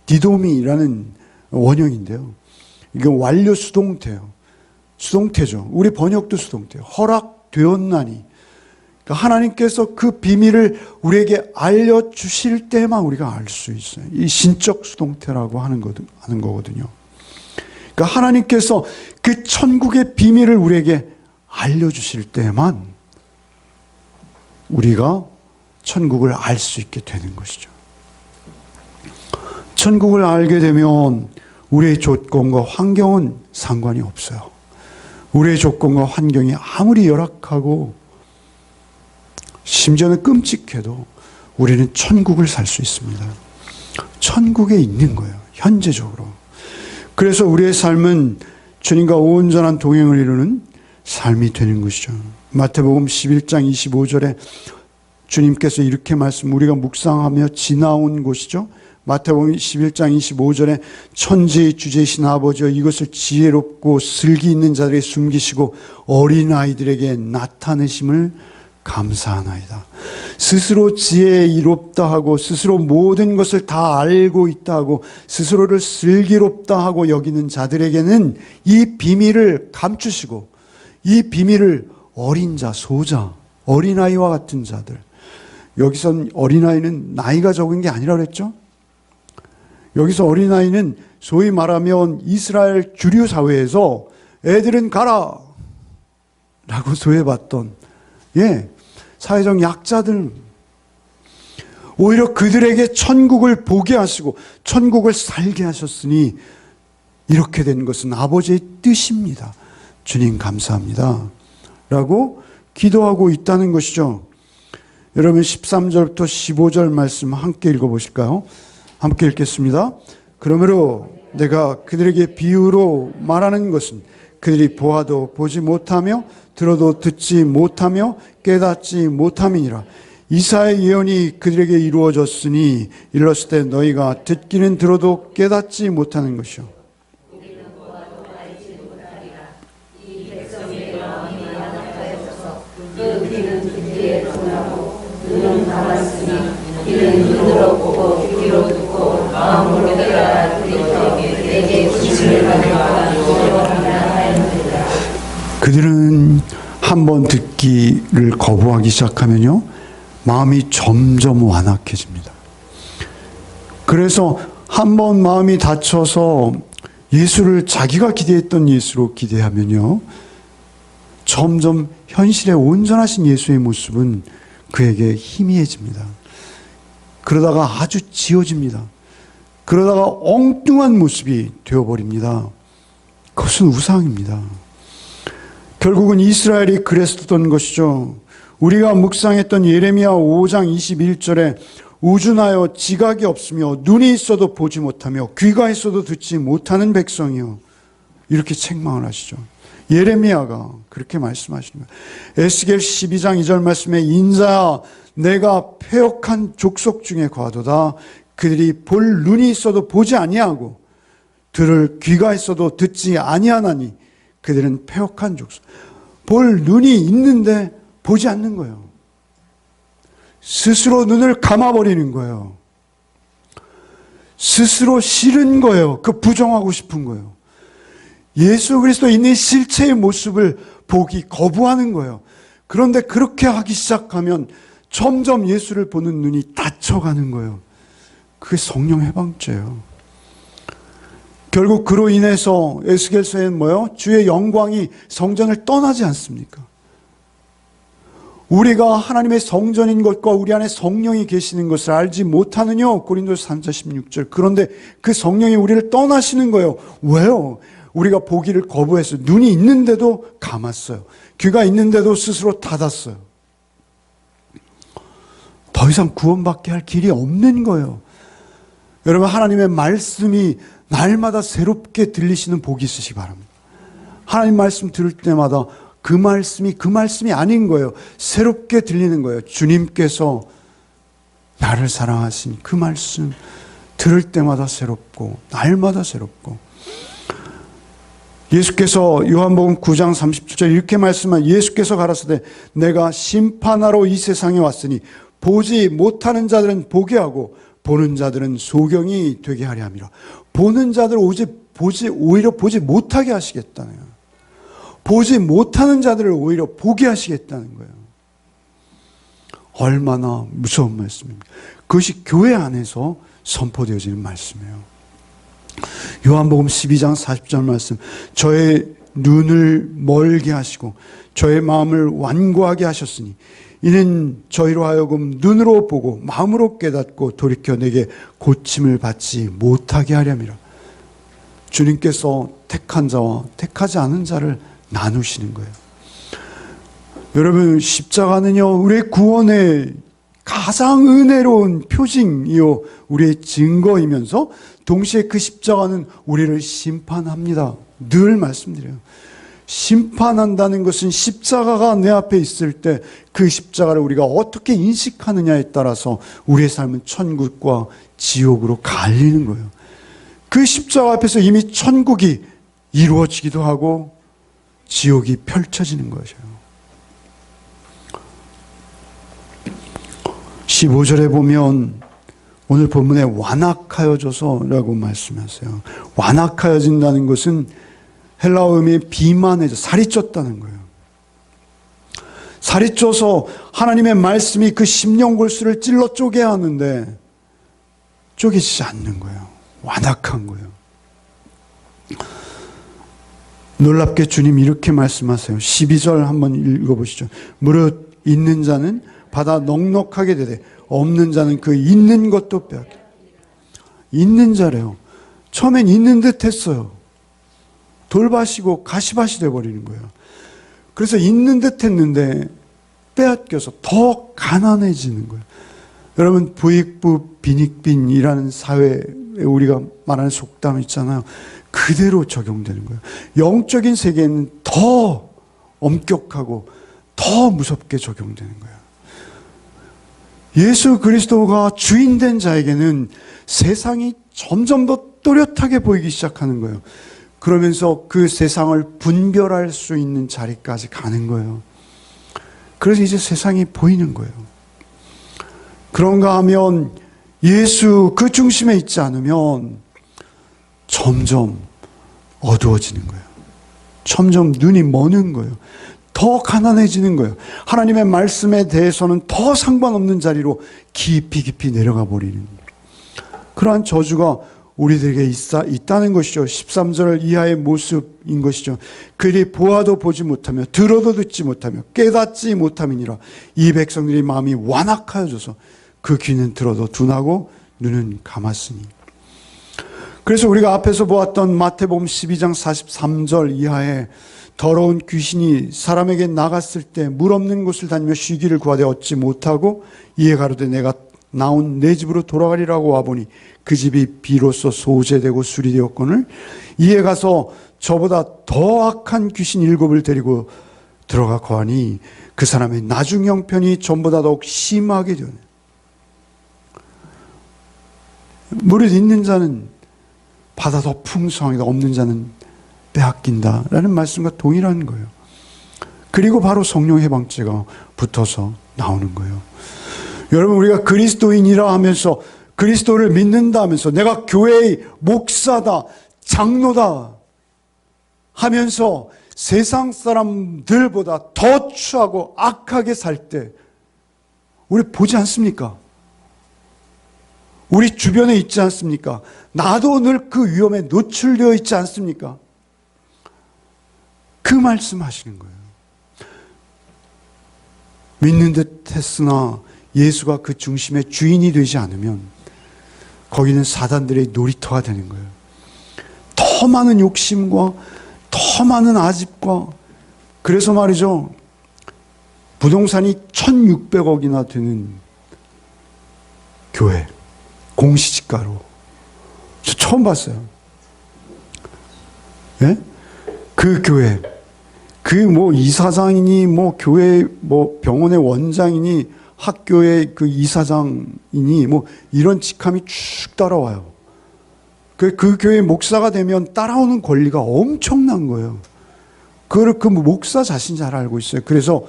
디도미라는 원형인데요. 이게 완료 수동태예요. 수동태죠. 우리 번역도 수동태예요. 허락되었나니. 그러니까 하나님께서 그 비밀을 우리에게 알려주실 때만 우리가 알 수 있어요. 이 신적 수동태라고 하는 거거든요. 그러니까 하나님께서 그 천국의 비밀을 우리에게 알려주실 때만 우리가 천국을 알 수 있게 되는 것이죠. 천국을 알게 되면 우리의 조건과 환경은 상관이 없어요. 우리의 조건과 환경이 아무리 열악하고 심지어는 끔찍해도 우리는 천국을 살 수 있습니다. 천국에 있는 거예요. 현재적으로. 그래서 우리의 삶은 주님과 온전한 동행을 이루는 삶이 되는 것이죠. 마태복음 11장 25절에 주님께서 이렇게 우리가 묵상하며 지나온 곳이죠. 마태복음 11장 25절에 천지의 주제이신 아버지여 이것을 지혜롭고 슬기 있는 자들에게 숨기시고 어린아이들에게 나타내심을 감사하나이다. 스스로 지혜에 이롭다 하고 스스로 모든 것을 다 알고 있다 하고 스스로를 슬기롭다 하고 여기는 자들에게는 이 비밀을 감추시고 이 비밀을 어린 자, 소자, 어린아이와 같은 자들, 여기선 어린아이는 나이가 적은 게 아니라 그랬죠. 여기서 어린아이는 소위 말하면 이스라엘 주류 사회에서 애들은 가라 라고 소외받던 사회적 약자들, 오히려 그들에게 천국을 보게 하시고 천국을 살게 하셨으니 이렇게 된 것은 아버지의 뜻입니다. 주님 감사합니다 라고 기도하고 있다는 것이죠. 여러분 13절부터 15절 말씀 함께 읽어보실까요? 함께 읽겠습니다. 그러므로 내가 그들에게 비유로 말하는 것은 그들이 보아도 보지 못하며 들어도 듣지 못하며 깨닫지 못함이니라. 이사야의 예언이 그들에게 이루어졌으니 이르렀을 때 너희가 듣기는 들어도 깨닫지 못하는 것이요. 눈은 감았으니 이는 눈으로 보고 귀로 듣고 마음으로 깨달아 내게 구심을 받으라 하였느니라. 그들은 한번 듣기를 거부하기 시작하면요, 마음이 점점 완악해집니다. 그래서 한번 마음이 닫혀서 예수를 자기가 기대했던 예수로 기대하면요, 점점 현실에 온전하신 예수의 모습은 그에게 희미해집니다. 그러다가 아주 지워집니다. 그러다가 엉뚱한 모습이 되어버립니다. 그것은 우상입니다. 결국은 이스라엘이 그랬었던 것이죠. 우리가 묵상했던 예레미야 5장 21절에 우준하여 지각이 없으며 눈이 있어도 보지 못하며 귀가 있어도 듣지 못하는 백성이요, 이렇게 책망을 하시죠. 예레미야가 그렇게 말씀하시는 거예요. 에스겔 12장 2절 말씀에 인자야 내가 패역한 족속 중에 과도다. 그들이 볼 눈이 있어도 보지 아니하고 들을 귀가 있어도 듣지 아니하나니 그들은 패역한 족속. 볼 눈이 있는데 보지 않는 거예요. 스스로 눈을 감아버리는 거예요. 스스로 싫은 거예요. 그 부정하고 싶은 거예요. 예수 그리스도 있는 실체의 모습을 보기 거부하는 거예요. 그런데 그렇게 하기 시작하면 점점 예수를 보는 눈이 닫혀가는 거예요. 그게 성령 해방죄예요. 결국 그로 인해서 에스겔서에는 뭐예요? 주의 영광이 성전을 떠나지 않습니까? 우리가 하나님의 성전인 것과 우리 안에 성령이 계시는 것을 알지 못하느냐? 고린도서 3장 16절. 그런데 그 성령이 우리를 떠나시는 거예요. 왜요? 우리가 보기를 거부했어요. 눈이 있는데도 감았어요. 귀가 있는데도 스스로 닫았어요. 더 이상 구원받게 할 길이 없는 거예요. 여러분, 하나님의 말씀이 날마다 새롭게 들리시는 복이 있으시기 바랍니다. 하나님 말씀 들을 때마다 그 말씀이 아닌 거예요. 새롭게 들리는 거예요. 주님께서 나를 사랑하신 그 말씀 들을 때마다 새롭고 날마다 새롭고, 예수께서 요한복음 9장 30절 이렇게 말씀한, 예수께서 가라사대 내가 심판하러 이 세상에 왔으니 보지 못하는 자들은 보게 하고 보는 자들은 소경이 되게 하려 함이라. 보는 자들 오히려 보지 못하게 하시겠다네요. 보지 못하는 자들을 오히려 보게 하시겠다는 거예요. 얼마나 무서운 말씀입니까? 그것이 교회 안에서 선포되어지는 말씀이에요. 요한복음 12장 40절 말씀, 저의 눈을 멀게 하시고 저의 마음을 완고하게 하셨으니 이는 저희로 하여금 눈으로 보고 마음으로 깨닫고 돌이켜 내게 고침을 받지 못하게 하렴이라. 주님께서 택한 자와 택하지 않은 자를 나누시는 거예요. 여러분, 십자가는요, 우리의 구원의 가장 은혜로운 표징이요, 우리의 증거이면서 동시에 그 십자가는 우리를 심판합니다. 늘 말씀드려요. 심판한다는 것은 십자가가 내 앞에 있을 때 그 십자가를 우리가 어떻게 인식하느냐에 따라서 우리의 삶은 천국과 지옥으로 갈리는 거예요. 그 십자가 앞에서 이미 천국이 이루어지기도 하고 지옥이 펼쳐지는 것이에요. 15절에 보면 오늘 본문에 완악하여져서라고 말씀하세요. 완악하여진다는 것은 헬라어음이 비만해져, 살이 쪘다는 거예요. 살이 쪄서 하나님의 말씀이 그 심령골수를 찔러 쪼개야 하는데 쪼개지지 않는 거예요. 완악한 거예요. 놀랍게 주님 이렇게 말씀하세요. 12절 한번 읽어보시죠. 무릇 있는 자는 받아 넉넉하게 되되 없는 자는 그 있는 것도 빼앗겨. 있는 자래요. 처음엔 있는 듯 했어요. 돌밭이고 가시밭이 돼버리는 거예요. 그래서 있는 듯 했는데 빼앗겨서 더 가난해지는 거예요. 여러분, 부익부 빈익빈이라는 사회에 우리가 말하는 속담 있잖아요. 그대로 적용되는 거예요. 영적인 세계는 더 엄격하고 더 무섭게 적용되는 거예요. 예수 그리스도가 주인된 자에게는 세상이 점점 더 또렷하게 보이기 시작하는 거예요. 그러면서 그 세상을 분별할 수 있는 자리까지 가는 거예요. 그래서 이제 세상이 보이는 거예요. 그런가 하면 예수 그 중심에 있지 않으면 점점 어두워지는 거예요. 점점 눈이 머는 거예요. 더 가난해지는 거예요. 하나님의 말씀에 대해서는 더 상관없는 자리로 깊이 내려가 버리는 그러한 저주가 우리들에게 있다는 것이죠. 13절 이하의 모습인 것이죠. 그들이 보아도 보지 못하며 들어도 듣지 못하며 깨닫지 못함이니라. 이 백성들이 마음이 완악하여져서 그 귀는 들어도 둔하고 눈은 감았으니. 그래서 우리가 앞에서 보았던 마태복음 12장 43절 이하에 더러운 귀신이 사람에게 나갔을 때 물 없는 곳을 다니며 쉬기를 구하되 얻지 못하고 이에 가로되 내가 나온 내 집으로 돌아가리라고 와보니 그 집이 비로소 소재되고 수리되었거늘 이에 가서 저보다 더 악한 귀신 7을 데리고 들어가 거하니 그 사람의 나중 형편이 전보다 더욱 심하게 되네. 무릇 있는 자는 받아 더 풍성하게 없는 자는 빼앗긴다라는 말씀과 동일한 거예요. 그리고 바로 성령 해방죄가 붙어서 나오는 거예요. 여러분, 우리가 그리스도인이라 하면서 그리스도를 믿는다 하면서 내가 교회의 목사다, 장로다 하면서 세상 사람들보다 더 추하고 악하게 살 때 우리 보지 않습니까? 우리 주변에 있지 않습니까? 나도 늘 그 위험에 노출되어 있지 않습니까? 그 말씀 하시는 거예요. 믿는 듯 했으나 예수가 그 중심의 주인이 되지 않으면 거기는 사단들의 놀이터가 되는 거예요. 더 많은 욕심과 더 많은 아집과, 그래서 말이죠, 부동산이 1600억이나 되는 교회, 공시지가로. 저 처음 봤어요. 예? 그 교회, 그 뭐 이사장이니 뭐 교회 뭐 병원의 원장이니 학교의 그 이사장이니 뭐 이런 직함이 쭉 따라와요. 그 교회 목사가 되면 따라오는 권리가 엄청난 거예요. 그걸 그 목사 자신 잘 알고 있어요. 그래서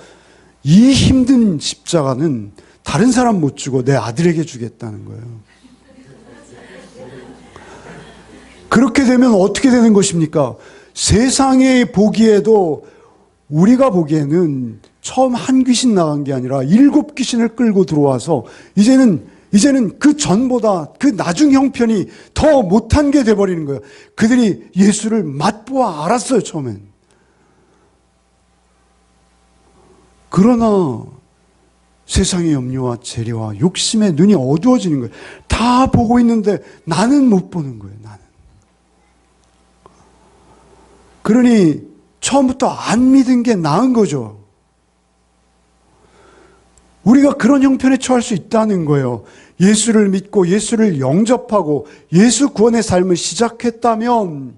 이 힘든 십자가는 다른 사람 못 주고 내 아들에게 주겠다는 거예요. 그렇게 되면 어떻게 되는 것입니까? 세상에 보기에도, 우리가 보기에는 처음 한 귀신 나간 게 아니라 7귀신을 끌고 들어와서 이제는 그 전보다 그 나중 형편이 더 못한 게 돼버리는 거예요. 그들이 예수를 맛보아 알았어요, 처음엔. 그러나 세상의 염려와 재려와 욕심에 눈이 어두워지는 거예요. 다 보고 있는데 나는 못 보는 거예요, 나는. 그러니 처음부터 안 믿은 게 나은 거죠. 우리가 그런 형편에 처할 수 있다는 거예요. 예수를 믿고 예수를 영접하고 예수 구원의 삶을 시작했다면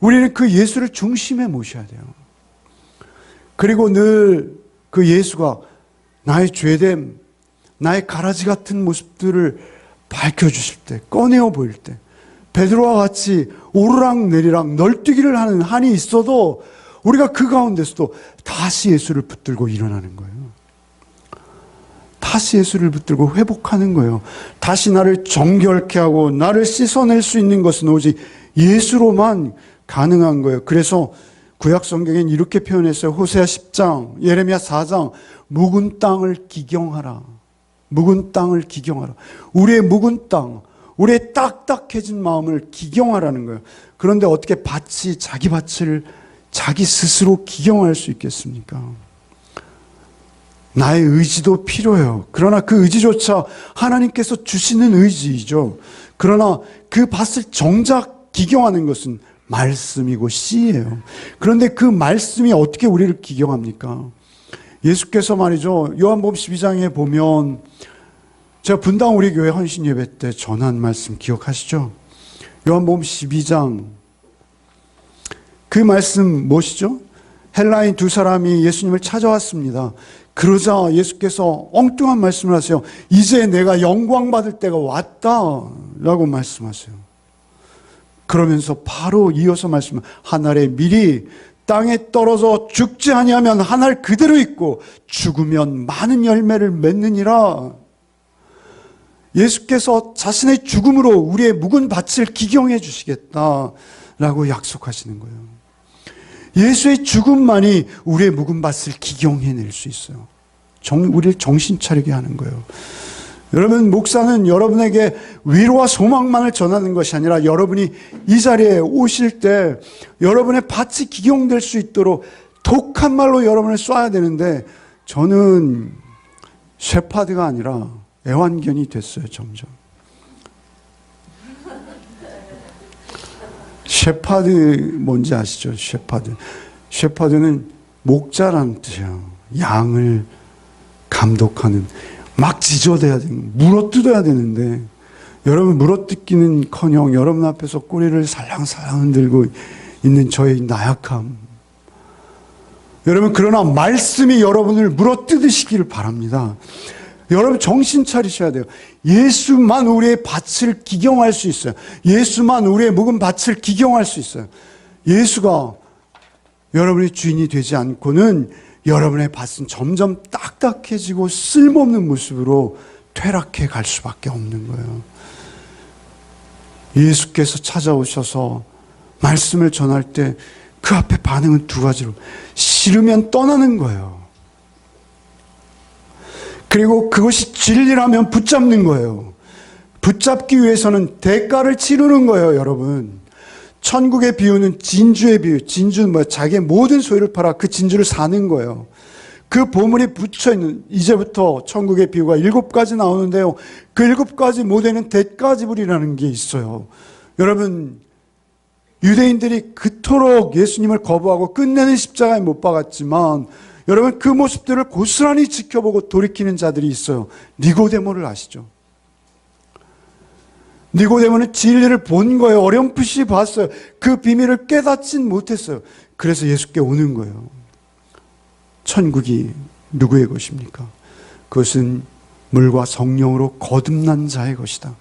우리는 그 예수를 중심에 모셔야 돼요. 그리고 늘 그 예수가 나의 죄됨, 나의 가라지 같은 모습들을 밝혀주실 때, 꺼내어 보일 때, 베드로와 같이 오르락 내리락 널뛰기를 하는 한이 있어도 우리가 그 가운데서도 다시 예수를 붙들고 일어나는 거예요. 다시 예수를 붙들고 회복하는 거예요. 다시 나를 정결케 하고 나를 씻어낼 수 있는 것은 오직 예수로만 가능한 거예요. 그래서 구약 성경엔 이렇게 표현했어요. 호세아 10장, 예레미야 4장, 묵은 땅을 기경하라. 묵은 땅을 기경하라. 우리의 묵은 땅, 우리의 딱딱해진 마음을 기경하라는 거예요. 그런데 어떻게 밭이 자기 밭을 자기 스스로 기경할 수 있겠습니까? 나의 의지도 필요해요. 그러나 그 의지조차 하나님께서 주시는 의지이죠. 그러나 그 밭을 정작 기경하는 것은 말씀이고 씨예요. 그런데 그 말씀이 어떻게 우리를 기경합니까? 예수께서 말이죠. 요한복음 12장에 보면 제가 분당 우리 교회 헌신 예배 때 전한 말씀 기억하시죠? 요한복음 12장 그 말씀 무엇이죠? 헬라인 두 사람이 예수님을 찾아왔습니다. 그러자 예수께서 엉뚱한 말씀을 하세요. 이제 내가 영광 받을 때가 왔다라고 말씀하세요. 그러면서 바로 이어서 말씀, 한 알의 밀이 땅에 떨어져 죽지 아니하면 한 알 그대로 있고 죽으면 많은 열매를 맺느니라. 예수께서 자신의 죽음으로 우리의 묵은 밭을 기경해 주시겠다라고 약속하시는 거예요. 예수의 죽음만이 우리의 묵은 밭을 기경해낼 수 있어요. 우리를 정신 차리게 하는 거예요. 여러분, 목사는 여러분에게 위로와 소망만을 전하는 것이 아니라 여러분이 이 자리에 오실 때 여러분의 밭이 기경될 수 있도록 독한 말로 여러분을 쏴야 되는데 저는 셰파드가 아니라 애완견이 됐어요, 점점. 셰파드 뭔지 아시죠? 셰파드. 셰파드는 목자라는 뜻이에요. 양을 감독하는, 막 짖어대야 되는, 물어뜯어야 되는데 여러분 물어뜯기는커녕 여러분 앞에서 꼬리를 살랑살랑 흔들고 있는 저의 나약함. 여러분, 그러나 말씀이 여러분을 물어뜯으시기를 바랍니다. 여러분 정신 차리셔야 돼요. 예수만 우리의 밭을 기경할 수 있어요. 예수만 우리의 묵은 밭을 기경할 수 있어요. 예수가 여러분의 주인이 되지 않고는 여러분의 밭은 점점 딱딱해지고 쓸모없는 모습으로 퇴락해 갈 수밖에 없는 거예요. 예수께서 찾아오셔서 말씀을 전할 때 그 앞에 반응은 두 가지로, 싫으면 떠나는 거예요. 그리고 그것이 진리라면 붙잡는 거예요. 붙잡기 위해서는 대가를 치르는 거예요, 여러분. 천국의 비유는 진주의 비유. 진주는 자기의 모든 소유를 팔아 그 진주를 사는 거예요. 그 보물이 붙여있는, 이제부터 천국의 비유가 7가지 나오는데요. 그 7가지 모델은 대가지불이라는 게 있어요. 여러분, 유대인들이 그토록 예수님을 거부하고 끝내는 십자가에 못 박았지만 여러분, 그 모습들을 고스란히 지켜보고 돌이키는 자들이 있어요. 니고데모를 아시죠? 니고데모는 진리를 본 거예요. 어렴풋이 봤어요. 그 비밀을 깨닫진 못했어요. 그래서 예수께 오는 거예요. 천국이 누구의 것입니까? 그것은 물과 성령으로 거듭난 자의 것이다.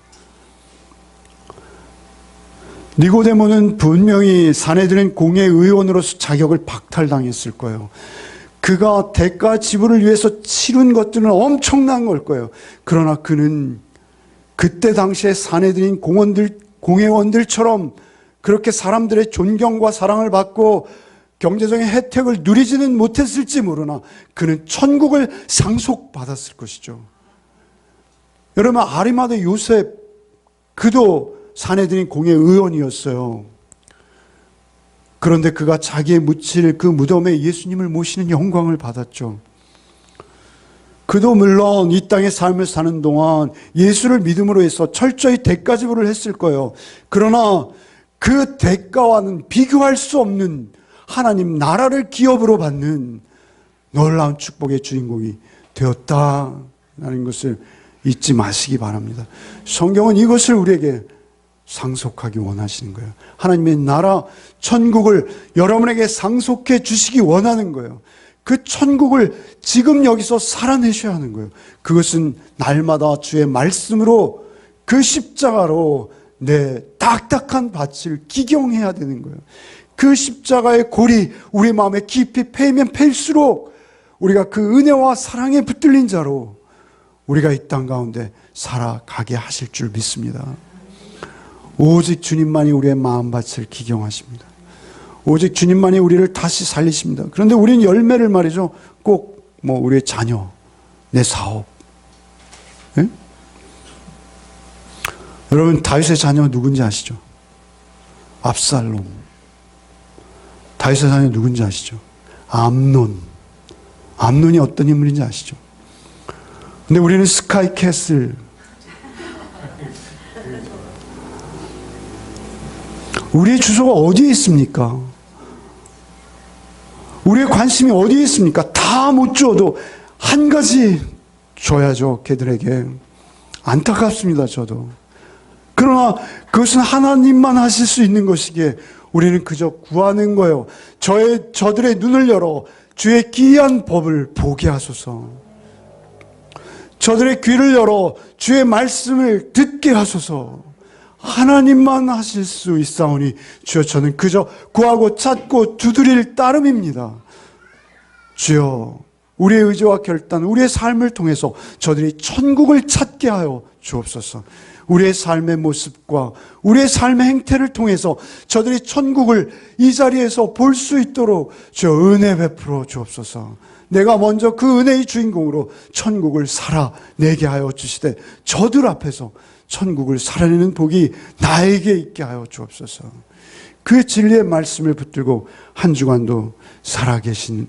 니고데모는 분명히 사내들은 공회의원으로서 자격을 박탈당했을 거예요. 그가 대가 지불을 위해서 치른 것들은 엄청난 걸 거예요. 그러나 그는 그때 당시에 사내들인 공회원들처럼 그렇게 사람들의 존경과 사랑을 받고 경제적인 혜택을 누리지는 못했을지 모르나 그는 천국을 상속받았을 것이죠. 여러분, 아리마대 요셉, 그도 사내들인 공회의원이었어요. 그런데 그가 자기의 묻힐 그 무덤에 예수님을 모시는 영광을 받았죠. 그도 물론 이 땅의 삶을 사는 동안 예수를 믿음으로 해서 철저히 대가 지불을 했을 거예요. 그러나 그 대가와는 비교할 수 없는 하나님 나라를 기업으로 받는 놀라운 축복의 주인공이 되었다라는 것을 잊지 마시기 바랍니다. 성경은 이것을 우리에게 상속하기 원하시는 거예요. 하나님의 나라, 천국을 여러분에게 상속해 주시기 원하는 거예요. 그 천국을 지금 여기서 살아내셔야 하는 거예요. 그것은 날마다 주의 말씀으로, 그 십자가로 내 딱딱한 밭을 기경해야 되는 거예요. 그 십자가의 골이 우리 마음에 깊이 패이면 패일수록 우리가 그 은혜와 사랑에 붙들린 자로 우리가 이 땅 가운데 살아가게 하실 줄 믿습니다. 오직 주님만이 우리의 마음밭을 기경하십니다. 오직 주님만이 우리를 다시 살리십니다. 그런데 우리는 열매를 말이죠, 꼭 우리의 자녀, 내 사업. 예? 여러분 다윗의 자녀 누군지 아시죠? 압살롬. 다윗의 자녀 누군지 아시죠? 암논. 암논이 어떤 인물인지 아시죠? 근데 우리는 스카이캐슬, 우리의 주소가 어디에 있습니까? 우리의 관심이 어디에 있습니까? 다 못 줘도 한 가지 줘야죠, 걔들에게. 안타깝습니다, 저도. 그러나 그것은 하나님만 하실 수 있는 것이기에 우리는 그저 구하는 거예요. 저들의 눈을 열어 주의 기이한 법을 보게 하소서. 저들의 귀를 열어 주의 말씀을 듣게 하소서. 하나님만 하실 수 있사오니 주여, 저는 그저 구하고 찾고 두드릴 따름입니다. 주여, 우리의 의지와 결단, 우리의 삶을 통해서 저들이 천국을 찾게 하여 주옵소서. 우리의 삶의 모습과 우리의 삶의 행태를 통해서 저들이 천국을 이 자리에서 볼 수 있도록 주여 은혜 베풀어 주옵소서. 내가 먼저 그 은혜의 주인공으로 천국을 살아내게 하여 주시되 저들 앞에서 천국을 살아내는 복이 나에게 있게 하여 주옵소서. 그 진리의 말씀을 붙들고 한 주간도 살아계신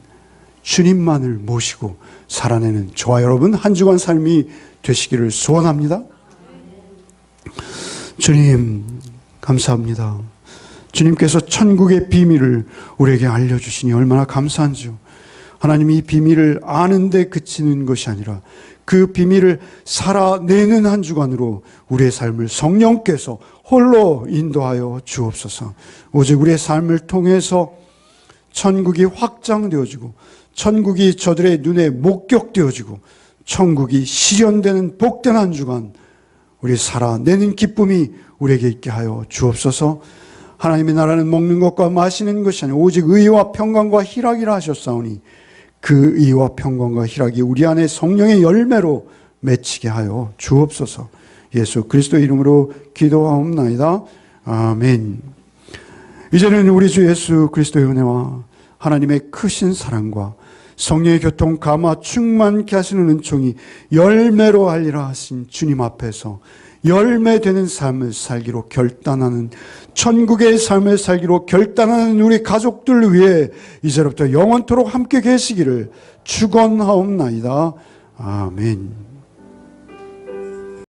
주님만을 모시고 살아내는 저와 여러분 한 주간 삶이 되시기를 소원합니다. 주님 감사합니다. 주님께서 천국의 비밀을 우리에게 알려주시니 얼마나 감사한지요. 하나님이 이 비밀을 아는데 그치는 것이 아니라 그 비밀을 살아내는 한 주간으로 우리의 삶을 성령께서 홀로 인도하여 주옵소서. 오직 우리의 삶을 통해서 천국이 확장되어지고 천국이 저들의 눈에 목격되어지고 천국이 실현되는 복된 한 주간 우리 살아내는 기쁨이 우리에게 있게 하여 주옵소서. 하나님의 나라는 먹는 것과 마시는 것이 아니라 오직 의와 평강과 희락이라 하셨사오니 그 의와 평강과 희락이 우리 안에 성령의 열매로 맺히게 하여 주옵소서. 예수 그리스도의 이름으로 기도하옵나이다. 아멘. 이제는 우리 주 예수 그리스도의 은혜와 하나님의 크신 사랑과 성령의 교통 감화 충만케 하시는 은총이 열매로 알리라 하신 주님 앞에서 열매되는 삶을 살기로 결단하는, 천국의 삶을 살기로 결단하는 우리 가족들 위해 이제부터 영원토록 함께 계시기를 축원하옵나이다. 아멘.